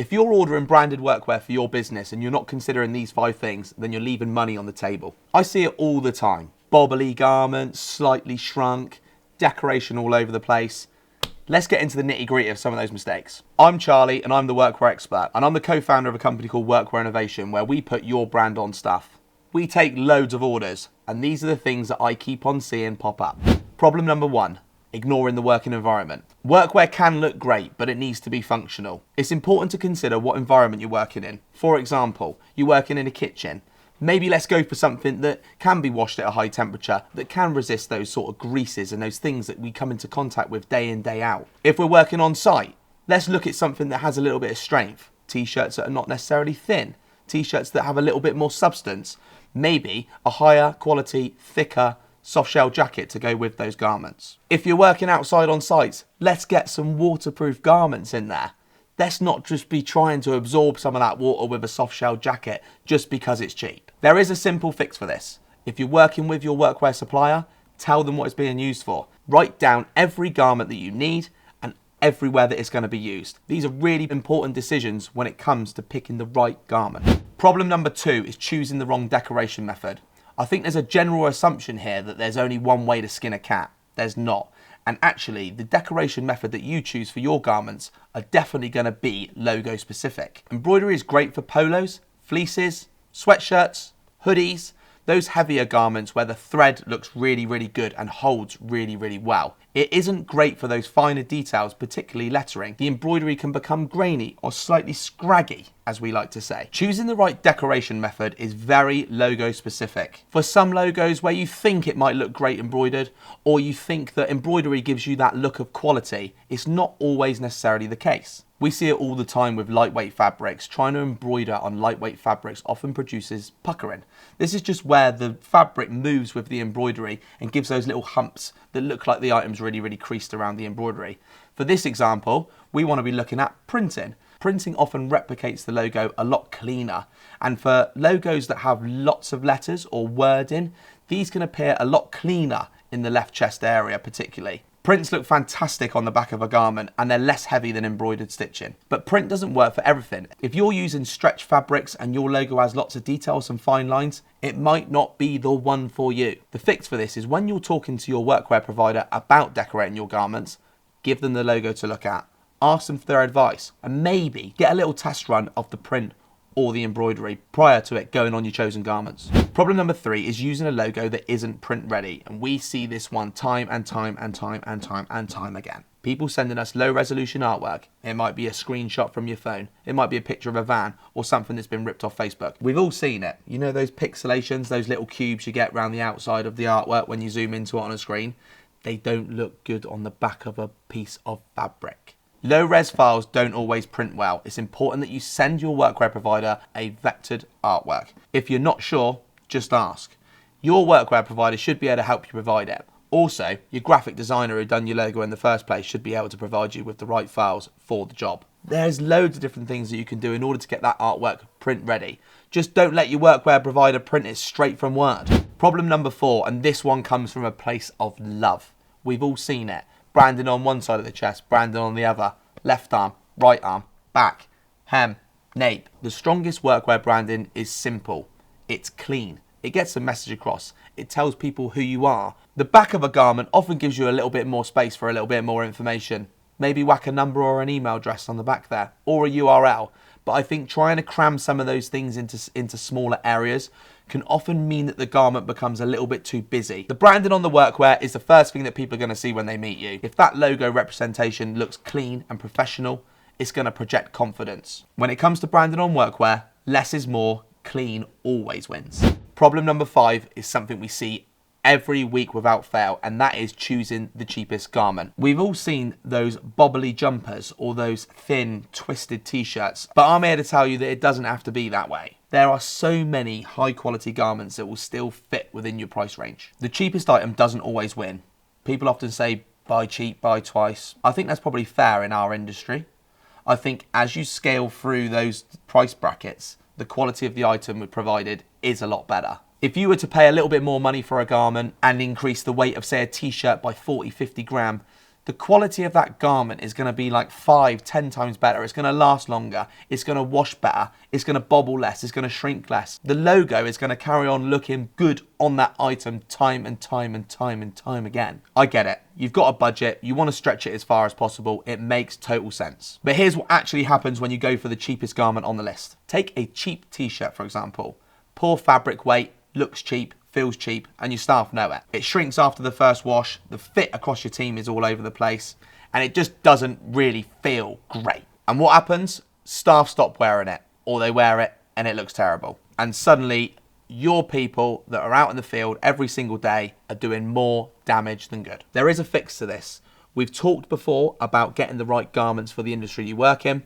If you're ordering branded workwear for your business and you're not considering these 5 things, then you're leaving money on the table. I see it all the time. Bobbly garments, slightly shrunk, decoration all over the place. Let's get into the nitty-gritty of some of those mistakes. I'm Charlie and I'm the workwear expert, and I'm the co-founder of a company called Workwear Innovation, where we put your brand on stuff. We take loads of orders, and these are the things that I keep on seeing pop up. Problem number 1. Ignoring the working environment. Workwear can look great, but it needs to be functional. It's important to consider what environment you're working in. For example, you're working in a kitchen. Maybe let's go for something that can be washed at a high temperature, that can resist those sort of greases and those things that we come into contact with day in, day out. If we're working on site, let's look at something that has a little bit of strength. T-shirts that are not necessarily thin. T-shirts that have a little bit more substance. Maybe a higher quality, thicker, soft shell jacket to go with those garments. If you're working outside on sites, let's get some waterproof garments in there. Let's not just be trying to absorb some of that water with a soft shell jacket just because it's cheap. There is a simple fix for this. If you're working with your workwear supplier, tell them what it's being used for. Write down every garment that you need and everywhere that it's going to be used. These are really important decisions when it comes to picking the right garment. Problem number 2 is choosing the wrong decoration method. I think there's a general assumption here that there's only one way to skin a cat. There's not. And actually, the decoration method that you choose for your garments are definitely going to be logo specific. Embroidery is great for polos, fleeces, sweatshirts, hoodies, those heavier garments where the thread looks really, really good and holds really, really well. It isn't great for those finer details, particularly lettering. The embroidery can become grainy or slightly scraggy, as we like to say. Choosing the right decoration method is very logo specific. For some logos where you think it might look great embroidered, or you think that embroidery gives you that look of quality, it's not always necessarily the case. We see it all the time with lightweight fabrics. Trying to embroider on lightweight fabrics often produces puckering. This is just where the fabric moves with the embroidery and gives those little humps that look like the item's really, really creased around the embroidery. For this example, we want to be looking at printing. Printing often replicates the logo a lot cleaner. And for logos that have lots of letters or wording, these can appear a lot cleaner in the left chest area particularly. Prints look fantastic on the back of a garment and they're less heavy than embroidered stitching. But print doesn't work for everything. If you're using stretch fabrics and your logo has lots of details and fine lines, it might not be the one for you. The fix for this is when you're talking to your workwear provider about decorating your garments, give them the logo to look at. Ask them for their advice and maybe get a little test run of the print or the embroidery prior to it going on your chosen garments. Problem number 3 is using a logo that isn't print ready, and we see this one time and time again. People sending us low resolution artwork. It might be a screenshot from your phone, it might be a picture of a van or something that's been ripped off Facebook. We've all seen it. You know those pixelations, those little cubes you get around the outside of the artwork when you zoom into it on a screen? They don't look good on the back of a piece of fabric. Low res files don't always print well. It's important that you send your workwear provider a vectored artwork. If you're not sure, just ask. Your workwear provider should be able to help you provide it. Also, your graphic designer who done your logo in the first place should be able to provide you with the right files for the job. There's loads of different things that you can do in order to get that artwork print ready. Just don't let your workwear provider print it straight from Word. Problem number 4, and this one comes from a place of love. We've all seen it. Branding on one side of the chest, branding on the other, left arm, right arm, back, hem, nape. The strongest workwear branding is simple. It's clean. It gets the message across. It tells people who you are. The back of a garment often gives you a little bit more space for a little bit more information. Maybe whack a number or an email address on the back there, or a URL. But I think trying to cram some of those things into smaller areas can often mean that the garment becomes a little bit too busy. The branding on the workwear is the first thing that people are going to see when they meet you. If that logo representation looks clean and professional, it's going to project confidence. When it comes to branding on workwear, less is more, clean always wins. Problem number 5 is something we see every week without fail, and that is choosing the cheapest garment. We've all seen those bobbly jumpers or those thin, twisted t-shirts, but I'm here to tell you that it doesn't have to be that way. There are so many high quality garments that will still fit within your price range. The cheapest item doesn't always win. People often say, buy cheap, buy twice. I think that's probably fair in our industry. I think as you scale through those price brackets, the quality of the item provided is a lot better. If you were to pay a little bit more money for a garment and increase the weight of, say, a t-shirt by 40, 50 gram, the quality of that garment is going to be like 5-10 times better. It's going to last longer. It's going to wash better. It's going to bobble less. It's going to shrink less. The logo is going to carry on looking good on that item time and time and time and time again. I get it. You've got a budget. You want to stretch it as far as possible. It makes total sense. But here's what actually happens when you go for the cheapest garment on the list. Take a cheap t-shirt, for example. Poor fabric weight, looks cheap, feels cheap, and your staff know it. It shrinks after the first wash, the fit across your team is all over the place, and it just doesn't really feel great. And what happens? Staff stop wearing it, or they wear it and it looks terrible. And suddenly, your people that are out in the field every single day are doing more damage than good. There is a fix to this. We've talked before about getting the right garments for the industry you work in.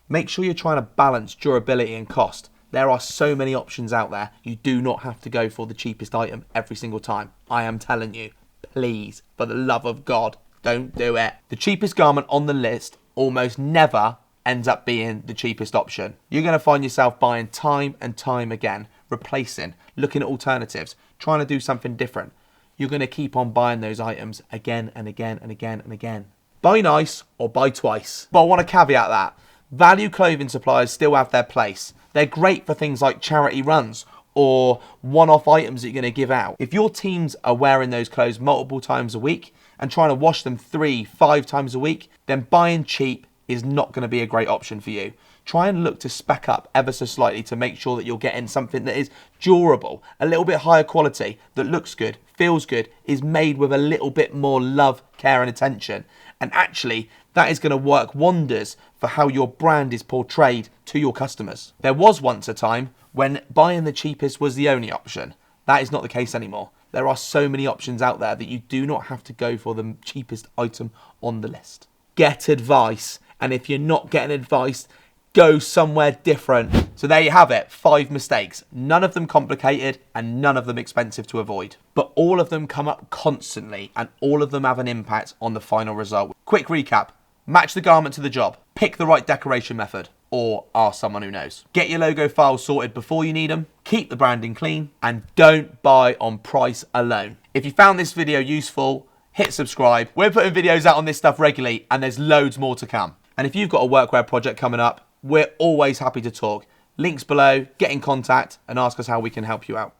Make sure you're trying to balance durability and cost. There are so many options out there. You do not have to go for the cheapest item every single time. I am telling you, please, for the love of God, don't do it. The cheapest garment on the list almost never ends up being the cheapest option. You're going to find yourself buying time and time again, replacing, looking at alternatives, trying to do something different. You're going to keep on buying those items again and again and again and again. Buy nice or buy twice. But I want to caveat that. Value clothing suppliers still have their place. They're great for things like charity runs or one-off items that you're going to give out. If your teams are wearing those clothes multiple times a week and trying to wash them 3-5 times a week, then buying cheap is not going to be a great option for you. Try and look to spec up ever so slightly to make sure that you're getting something that is durable, a little bit higher quality, that looks good, feels good, is made with a little bit more love, care and attention. And actually, that is going to work wonders for how your brand is portrayed to your customers. There was once a time when buying the cheapest was the only option. That is not the case anymore. There are so many options out there that you do not have to go for the cheapest item on the list. Get advice. And if you're not getting advice, go somewhere different. So there you have it, 5 mistakes. None of them complicated and none of them expensive to avoid. But all of them come up constantly and all of them have an impact on the final result. Quick recap. Match the garment to the job. Pick the right decoration method. Or ask someone who knows. Get your logo files sorted before you need them. Keep the branding clean. And don't buy on price alone. If you found this video useful, hit subscribe. We're putting videos out on this stuff regularly and there's loads more to come. And if you've got a workwear project coming up, we're always happy to talk. Links below, get in contact and ask us how we can help you out.